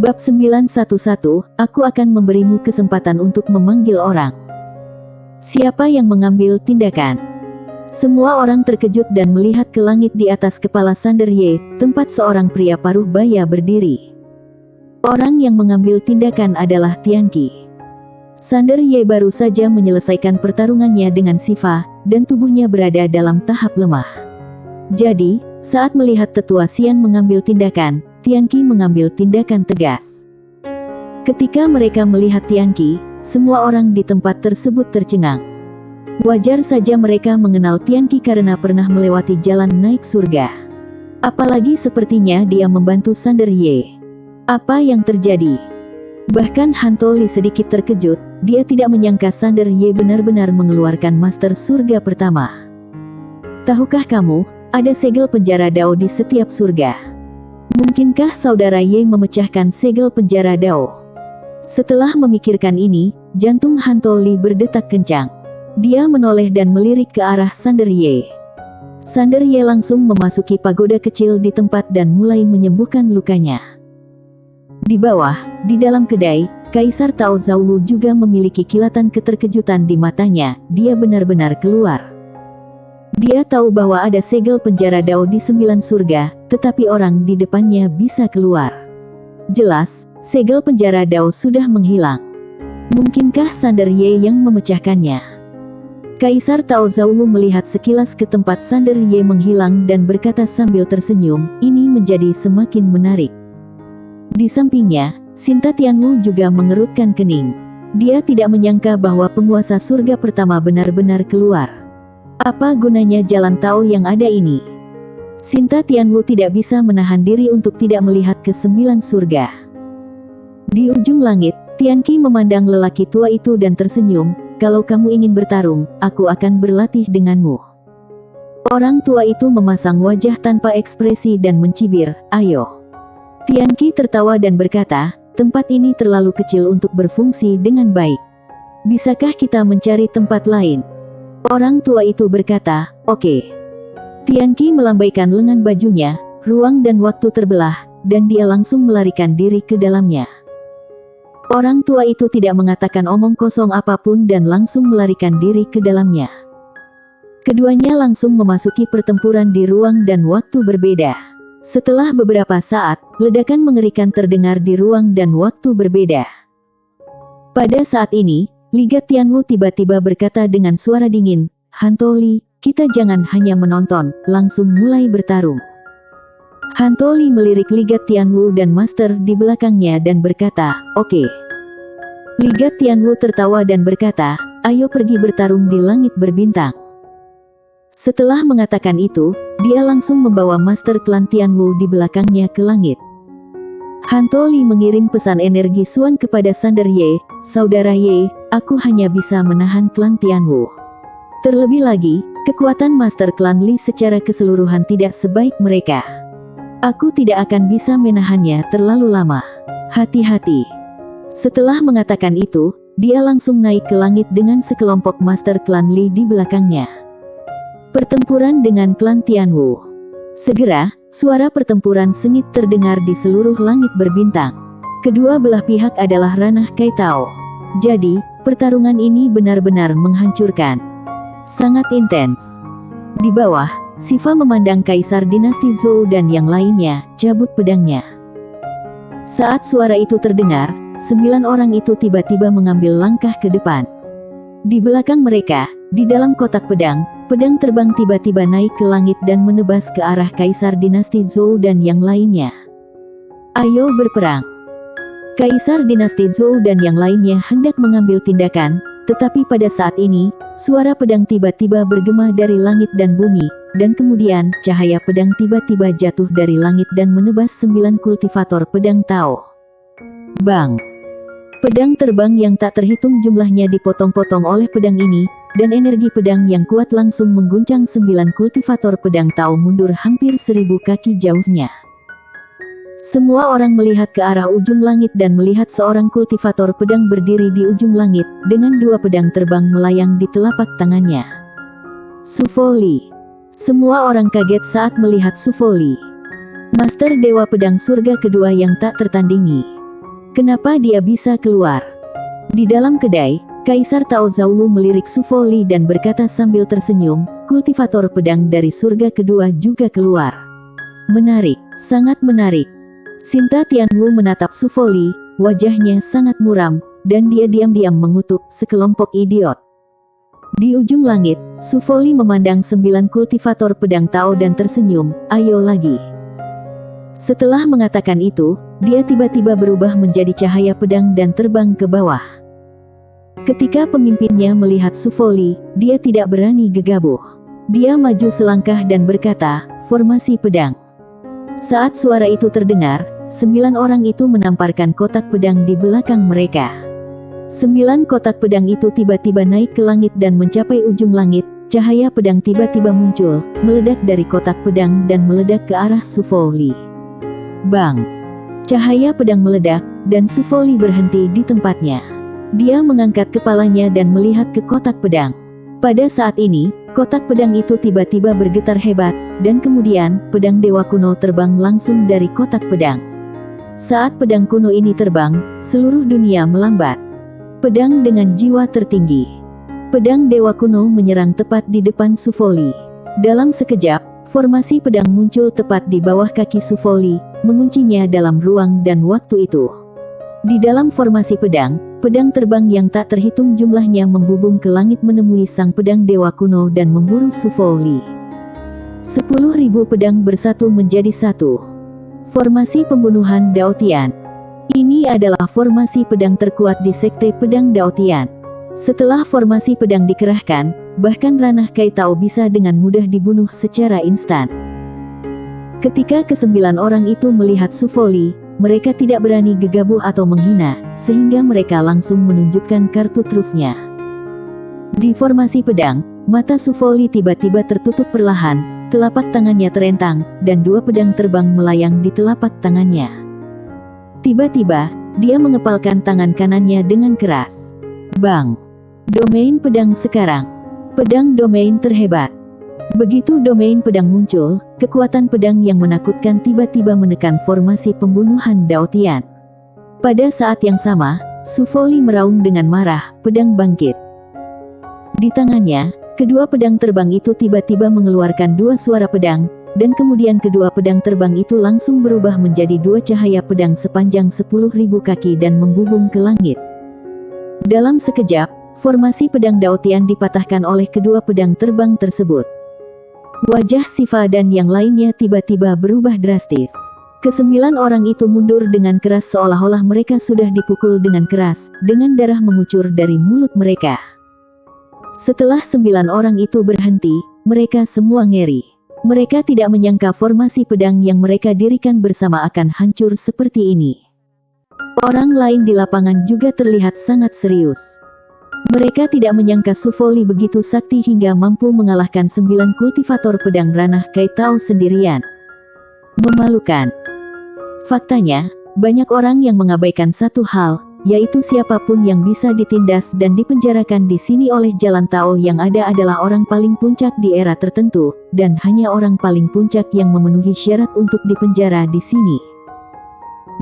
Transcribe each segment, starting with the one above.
Bab 911, aku akan memberimu kesempatan untuk memanggil orang. Siapa yang mengambil tindakan? Semua orang terkejut dan melihat ke langit di atas kepala Sander Ye, tempat seorang pria paruh baya berdiri. Orang yang mengambil tindakan adalah Tianqi. Sander Ye baru saja menyelesaikan pertarungannya dengan Sifa, dan tubuhnya berada dalam tahap lemah. Jadi, saat melihat tetua Xian mengambil tindakan, Tianqi mengambil tindakan tegas. Ketika mereka melihat Tianqi, semua orang di tempat tersebut tercengang. Wajar saja mereka mengenal Tianqi karena pernah melewati jalan naik surga. Apalagi sepertinya dia membantu Sander Ye. Apa yang terjadi? Bahkan Han Toli sedikit terkejut, dia tidak menyangka Sander Ye benar-benar mengeluarkan Master Surga pertama. Tahukah kamu, ada segel penjara Dao di setiap surga? Mungkinkah saudara Ye memecahkan segel penjara Dao? Setelah memikirkan ini, jantung Han Toli berdetak kencang. Dia menoleh dan melirik ke arah Sander Ye. Sander Ye langsung memasuki pagoda kecil di tempat dan mulai menyembuhkan lukanya. Di bawah, di dalam kedai, Kaisar Tao Zhou juga memiliki kilatan keterkejutan di matanya. Dia benar-benar keluar. Dia tahu bahwa ada segel penjara Dao di 9 surga, tetapi orang di depannya bisa keluar. Jelas, segel penjara Dao sudah menghilang. Mungkinkah Sander Ye yang memecahkannya? Kaisar Tao Zhou melihat sekilas ke tempat Sander Ye menghilang dan berkata sambil tersenyum, ini menjadi semakin menarik. Di sampingnya, Sinta Tianwu juga mengerutkan kening. Dia tidak menyangka bahwa penguasa surga pertama benar-benar keluar. Apa gunanya jalan Tao yang ada ini? Sinta Tianwu tidak bisa menahan diri untuk tidak melihat ke 9 surga. Di ujung langit, Tianqi memandang lelaki tua itu dan tersenyum, kalau kamu ingin bertarung, aku akan berlatih denganmu. Orang tua itu memasang wajah tanpa ekspresi dan mencibir, ayo. Tianqi tertawa dan berkata, tempat ini terlalu kecil untuk berfungsi dengan baik. Bisakah kita mencari tempat lain? Orang tua itu berkata, oke. Tianqi melambaikan lengan bajunya, ruang dan waktu terbelah, dan dia langsung melarikan diri ke dalamnya. Orang tua itu tidak mengatakan omong kosong apapun dan langsung melarikan diri ke dalamnya. Keduanya langsung memasuki pertempuran di ruang dan waktu berbeda. Setelah beberapa saat, ledakan mengerikan terdengar di ruang dan waktu berbeda. Pada saat ini, Ligat Tianwu tiba-tiba berkata dengan suara dingin, Han Toli, kita jangan hanya menonton, langsung mulai bertarung. Han Toli melirik Ligat Tianwu dan Master di belakangnya dan berkata, oke. Ligat Tianwu tertawa dan berkata, ayo pergi bertarung di langit berbintang. Setelah mengatakan itu, dia langsung membawa Master Klan Tianwu di belakangnya ke langit. Han Toli mengirim pesan energi Suan kepada Sander Ye, saudara Ye, aku hanya bisa menahan klan Tianwu. Terlebih lagi, kekuatan Master Klan Li secara keseluruhan tidak sebaik mereka. Aku tidak akan bisa menahannya terlalu lama. Hati-hati. Setelah mengatakan itu, dia langsung naik ke langit dengan sekelompok Master Klan Li di belakangnya. Pertempuran dengan klan Tianwu. Segera, suara pertempuran sengit terdengar di seluruh langit berbintang. Kedua belah pihak adalah ranah Kai Tao. Jadi, pertarungan ini benar-benar menghancurkan. Sangat intens. Di bawah, Sifa memandang Kaisar Dinasti Zhou dan yang lainnya, cabut pedangnya. Saat suara itu terdengar, 9 orang itu tiba-tiba mengambil langkah ke depan. Di belakang mereka, di dalam kotak pedang, pedang terbang tiba-tiba naik ke langit dan menebas ke arah Kaisar Dinasti Zhou dan yang lainnya. Ayo berperang. Kaisar Dinasti Zhou dan yang lainnya hendak mengambil tindakan, tetapi pada saat ini, suara pedang tiba-tiba bergema dari langit dan bumi, dan kemudian, cahaya pedang tiba-tiba jatuh dari langit dan menebas 9 kultivator pedang Tao. Bang! Pedang terbang yang tak terhitung jumlahnya dipotong-potong oleh pedang ini, dan energi pedang yang kuat langsung mengguncang 9 kultivator pedang Tao mundur hampir 1000 kaki jauhnya. Semua orang melihat ke arah ujung langit dan melihat seorang kultivator pedang berdiri di ujung langit, dengan 2 pedang terbang melayang di telapak tangannya. Su Foli. Semua orang kaget saat melihat Su Foli. Master Dewa Pedang Surga kedua yang tak tertandingi. Kenapa dia bisa keluar? Di dalam kedai, Kaisar Tao Zhou melirik Su Foli dan berkata sambil tersenyum, kultivator pedang dari surga kedua juga keluar. Menarik, sangat menarik. Sinta Tianwu menatap Su Foli, wajahnya sangat muram, dan dia diam-diam mengutuk sekelompok idiot. Di ujung langit, Su Foli memandang 9 kultivator pedang Tao dan tersenyum, ayo lagi. Setelah mengatakan itu, dia tiba-tiba berubah menjadi cahaya pedang dan terbang ke bawah. Ketika pemimpinnya melihat Su Foli, dia tidak berani gegabah. Dia maju selangkah dan berkata, formasi pedang. Saat suara itu terdengar, 9 orang itu menamparkan kotak pedang di belakang mereka. 9 kotak pedang itu tiba-tiba naik ke langit dan mencapai ujung langit. Cahaya pedang tiba-tiba muncul, meledak dari kotak pedang dan meledak ke arah Su Foli. Bang! Cahaya pedang meledak, dan Su Foli berhenti di tempatnya. Dia mengangkat kepalanya dan melihat ke kotak pedang. Pada saat ini, kotak pedang itu tiba-tiba bergetar hebat, dan kemudian, pedang dewa kuno terbang langsung dari kotak pedang. Saat pedang kuno ini terbang, seluruh dunia melambat. Pedang dengan jiwa tertinggi. Pedang dewa kuno menyerang tepat di depan Su Foli. Dalam sekejap, formasi pedang muncul tepat di bawah kaki Su Foli, menguncinya dalam ruang dan waktu itu. Di dalam formasi pedang, pedang terbang yang tak terhitung jumlahnya membubung ke langit menemui sang pedang dewa kuno dan memburu Su Foli. 10.000 pedang bersatu menjadi satu. Formasi pembunuhan Daotian. Ini adalah formasi pedang terkuat di sekte pedang Daotian. Setelah formasi pedang dikerahkan, bahkan ranah Kai Tao bisa dengan mudah dibunuh secara instan. Ketika ke-9 orang itu melihat Su Foli, mereka tidak berani gegabah atau menghina, sehingga mereka langsung menunjukkan kartu trufnya. Di formasi pedang, mata Su Foli tiba-tiba tertutup perlahan, telapak tangannya terentang, dan 2 pedang terbang melayang di telapak tangannya. Tiba-tiba, dia mengepalkan tangan kanannya dengan keras. Bang! Domain pedang sekarang. Pedang domain terhebat. Begitu domain pedang muncul, kekuatan pedang yang menakutkan tiba-tiba menekan formasi pembunuhan Daotian. Pada saat yang sama, Su Foli meraung dengan marah, pedang bangkit. Di tangannya, kedua pedang terbang itu tiba-tiba mengeluarkan 2 suara pedang, dan kemudian kedua pedang terbang itu langsung berubah menjadi 2 cahaya pedang sepanjang 10.000 kaki dan membubung ke langit. Dalam sekejap, formasi pedang Daotian dipatahkan oleh kedua pedang terbang tersebut. Wajah Sifa dan yang lainnya tiba-tiba berubah drastis. Ke-9 orang itu mundur dengan keras seolah-olah mereka sudah dipukul dengan keras, dengan darah mengucur dari mulut mereka. Setelah 9 orang itu berhenti, mereka semua ngeri. Mereka tidak menyangka formasi pedang yang mereka dirikan bersama akan hancur seperti ini. Orang lain di lapangan juga terlihat sangat serius. Mereka tidak menyangka Su Foli begitu sakti hingga mampu mengalahkan 9 kultivator pedang ranah Kai Tao sendirian. Memalukan. Faktanya, banyak orang yang mengabaikan satu hal, yaitu siapapun yang bisa ditindas dan dipenjarakan di sini oleh jalan Tao yang ada adalah orang paling puncak di era tertentu, dan hanya orang paling puncak yang memenuhi syarat untuk dipenjara di sini.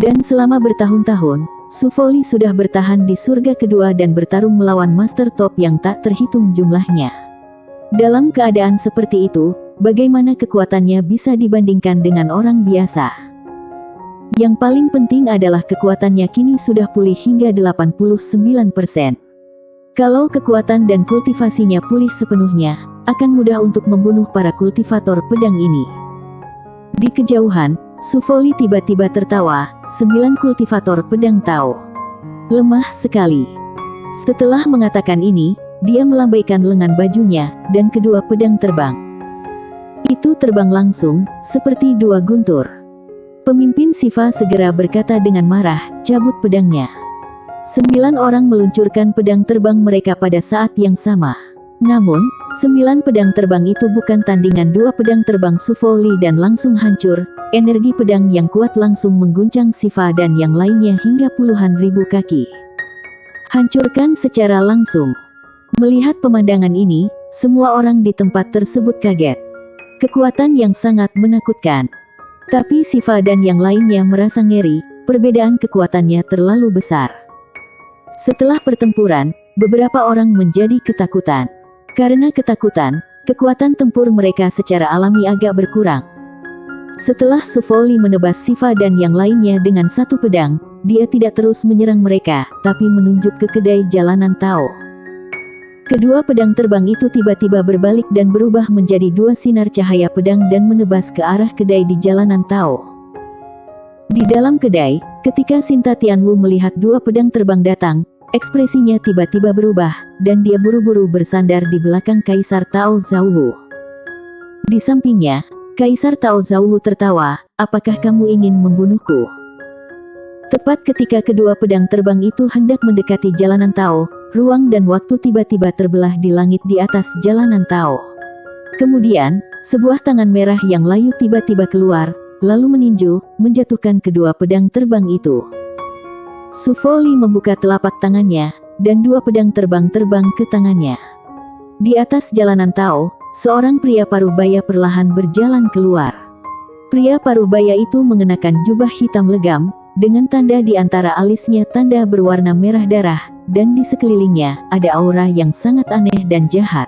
Dan selama bertahun-tahun, Su Foli sudah bertahan di surga kedua dan bertarung melawan Master Top yang tak terhitung jumlahnya. Dalam keadaan seperti itu, bagaimana kekuatannya bisa dibandingkan dengan orang biasa? Yang paling penting adalah kekuatannya kini sudah pulih hingga 89%. Kalau kekuatan dan kultivasinya pulih sepenuhnya, akan mudah untuk membunuh para kultivator pedang ini. Di kejauhan, Su Foli tiba-tiba tertawa, 9 kultivator pedang Tao. Lemah sekali. Setelah mengatakan ini, dia melambaikan lengan bajunya, dan kedua pedang terbang. Itu terbang langsung, seperti 2 guntur. Pemimpin Sifa segera berkata dengan marah, cabut pedangnya. 9 orang meluncurkan pedang terbang mereka pada saat yang sama. Namun, 9 pedang terbang itu bukan tandingan 2 pedang terbang Su Foli dan langsung hancur. Energi pedang yang kuat langsung mengguncang Sifa dan yang lainnya hingga puluhan ribu kaki. Hancurkan secara langsung. Melihat pemandangan ini, semua orang di tempat tersebut kaget. Kekuatan yang sangat menakutkan. Tapi Sifa dan yang lainnya merasa ngeri, perbedaan kekuatannya terlalu besar. Setelah pertempuran, beberapa orang menjadi ketakutan. Karena ketakutan, kekuatan tempur mereka secara alami agak berkurang. Setelah Su Foli menebas Siva dan yang lainnya dengan satu pedang, dia tidak terus menyerang mereka, tapi menunjuk ke kedai jalanan Tao. Kedua pedang terbang itu tiba-tiba berbalik dan berubah menjadi dua sinar cahaya pedang dan menebas ke arah kedai di jalanan Tao. Di dalam kedai, ketika Sinta Tianwu melihat dua pedang terbang datang, ekspresinya tiba-tiba berubah, dan dia buru-buru bersandar di belakang Kaisar Tao Zhouwu. Di sampingnya, Kaisar Tao Zhouwu tertawa, "Apakah kamu ingin membunuhku?" Tepat ketika kedua pedang terbang itu hendak mendekati jalanan Tao, ruang dan waktu tiba-tiba terbelah di langit di atas jalanan Tao. Kemudian, sebuah tangan merah yang layu tiba-tiba keluar, lalu meninju, menjatuhkan kedua pedang terbang itu. Su Foli membuka telapak tangannya, dan dua pedang terbang ke tangannya. Di atas jalanan Tao, seorang pria paruh baya perlahan berjalan keluar. Pria paruh baya itu mengenakan jubah hitam legam, dengan tanda di antara alisnya tanda berwarna merah darah, dan di sekelilingnya ada aura yang sangat aneh dan jahat.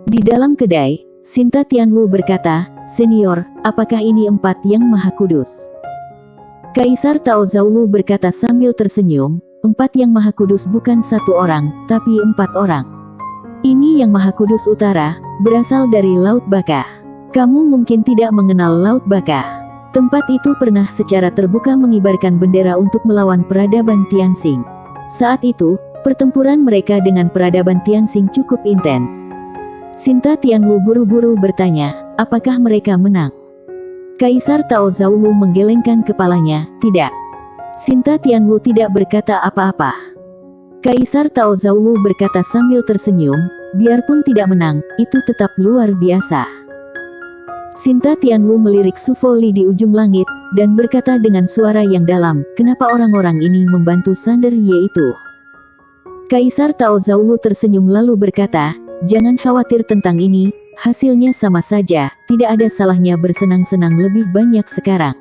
Di dalam kedai, Sinta Tianwu berkata, "Senior, apakah ini empat yang maha kudus?" Kaisar Tao Zhouwu berkata sambil tersenyum, "Empat yang maha kudus bukan satu orang, tapi 4 orang. Ini yang maha kudus utara, berasal dari Laut Baka. Kamu mungkin tidak mengenal Laut Baka. Tempat itu pernah secara terbuka mengibarkan bendera untuk melawan peradaban Tianxing. Saat itu, pertempuran mereka dengan peradaban Tianxing cukup intens." Sinta Tianwu buru-buru bertanya, "Apakah mereka menang?" Kaisar Tao Zhouwu menggelengkan kepalanya, "Tidak." Sinta Tianwu tidak berkata apa-apa. Kaisar Tao Zhouwu berkata sambil tersenyum, "Biarpun tidak menang, itu tetap luar biasa." Sinta Tianwu melirik Su Foli di ujung langit, dan berkata dengan suara yang dalam, "Kenapa orang-orang ini membantu Sander Ye itu?" Kaisar Tao Zhouwu tersenyum lalu berkata, "Jangan khawatir tentang ini, hasilnya sama saja, tidak ada salahnya bersenang-senang lebih banyak sekarang."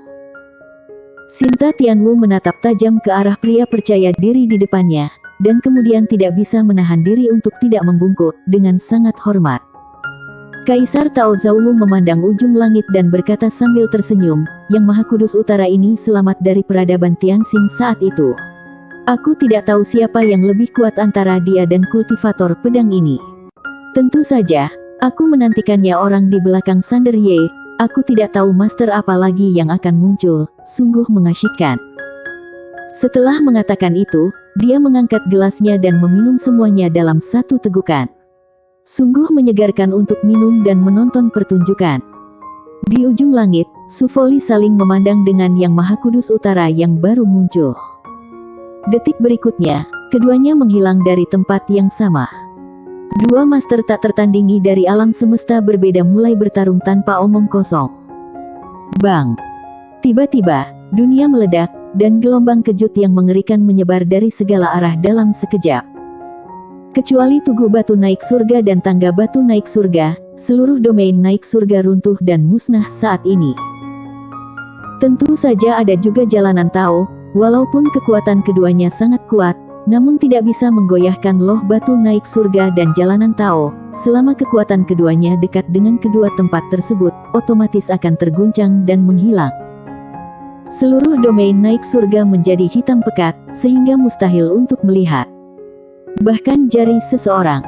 Sinta Tianwu menatap tajam ke arah pria percaya diri di depannya, dan kemudian tidak bisa menahan diri untuk tidak membungkuk, dengan sangat hormat. Kaisar Tao Zhouwu memandang ujung langit dan berkata sambil tersenyum, "Yang Maha Kudus Utara ini selamat dari peradaban Tianxing saat itu. Aku tidak tahu siapa yang lebih kuat antara dia dan kultivator pedang ini. Tentu saja, aku menantikannya orang di belakang Sander Ye. Aku tidak tahu master apa lagi yang akan muncul, sungguh mengasyikkan." Setelah mengatakan itu, dia mengangkat gelasnya dan meminum semuanya dalam satu tegukan. Sungguh menyegarkan untuk minum dan menonton pertunjukan. Di ujung langit, Su Foli saling memandang dengan Yang Maha Kudus Utara yang baru muncul. Detik berikutnya, keduanya menghilang dari tempat yang sama. Dua master tak tertandingi dari alam semesta berbeda mulai bertarung tanpa omong kosong. Bang! Tiba-tiba, dunia meledak, dan gelombang kejut yang mengerikan menyebar dari segala arah dalam sekejap. Kecuali Tugu Batu Naik Surga dan Tangga Batu Naik Surga, seluruh domain naik surga runtuh dan musnah saat ini. Tentu saja ada juga jalanan Tao, walaupun kekuatan keduanya sangat kuat, namun tidak bisa menggoyahkan loh batu naik surga dan jalanan Tao. Selama kekuatan keduanya dekat dengan kedua tempat tersebut, otomatis akan terguncang dan menghilang. Seluruh domain naik surga menjadi hitam pekat, sehingga mustahil untuk melihat. Bahkan jari seseorang.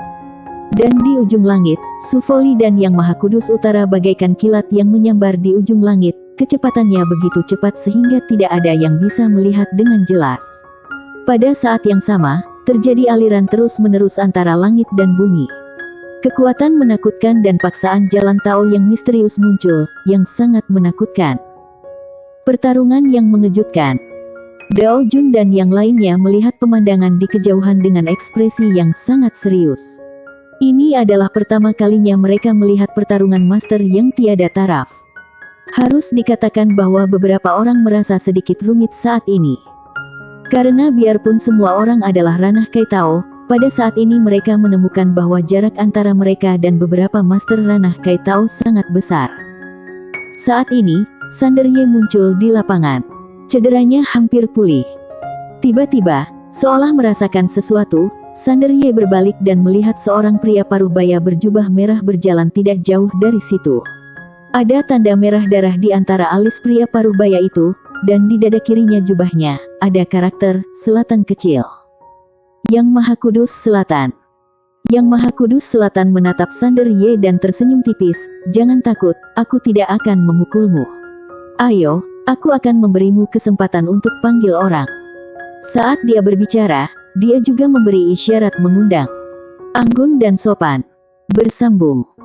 Dan di ujung langit, Su Foli dan Yang Maha Kudus Utara bagaikan kilat yang menyambar di ujung langit, kecepatannya begitu cepat sehingga tidak ada yang bisa melihat dengan jelas. Pada saat yang sama, terjadi aliran terus-menerus antara langit dan bumi. Kekuatan menakutkan dan paksaan jalan Tao yang misterius muncul, yang sangat menakutkan. Pertarungan yang mengejutkan. Dao Jun dan yang lainnya melihat pemandangan di kejauhan dengan ekspresi yang sangat serius. Ini adalah pertama kalinya mereka melihat pertarungan master yang tiada taraf. Harus dikatakan bahwa beberapa orang merasa sedikit rumit saat ini. Karena biarpun semua orang adalah ranah Kai Tao, pada saat ini mereka menemukan bahwa jarak antara mereka dan beberapa master ranah Kai Tao sangat besar. Saat ini, Sander Ye muncul di lapangan. Cederanya hampir pulih. Tiba-tiba, seolah merasakan sesuatu, Sander Ye berbalik dan melihat seorang pria parubaya berjubah merah berjalan tidak jauh dari situ. Ada tanda merah darah di antara alis pria parubaya itu, dan di dada kirinya jubahnya, ada karakter, Selatan kecil. Yang Maha Kudus Selatan. Yang Maha Kudus Selatan menatap Sander Ye dan tersenyum tipis, "Jangan takut, aku tidak akan memukulmu. Ayo, aku akan memberimu kesempatan untuk panggil orang." Saat dia berbicara, dia juga memberi isyarat mengundang. Anggun dan sopan. Bersambung.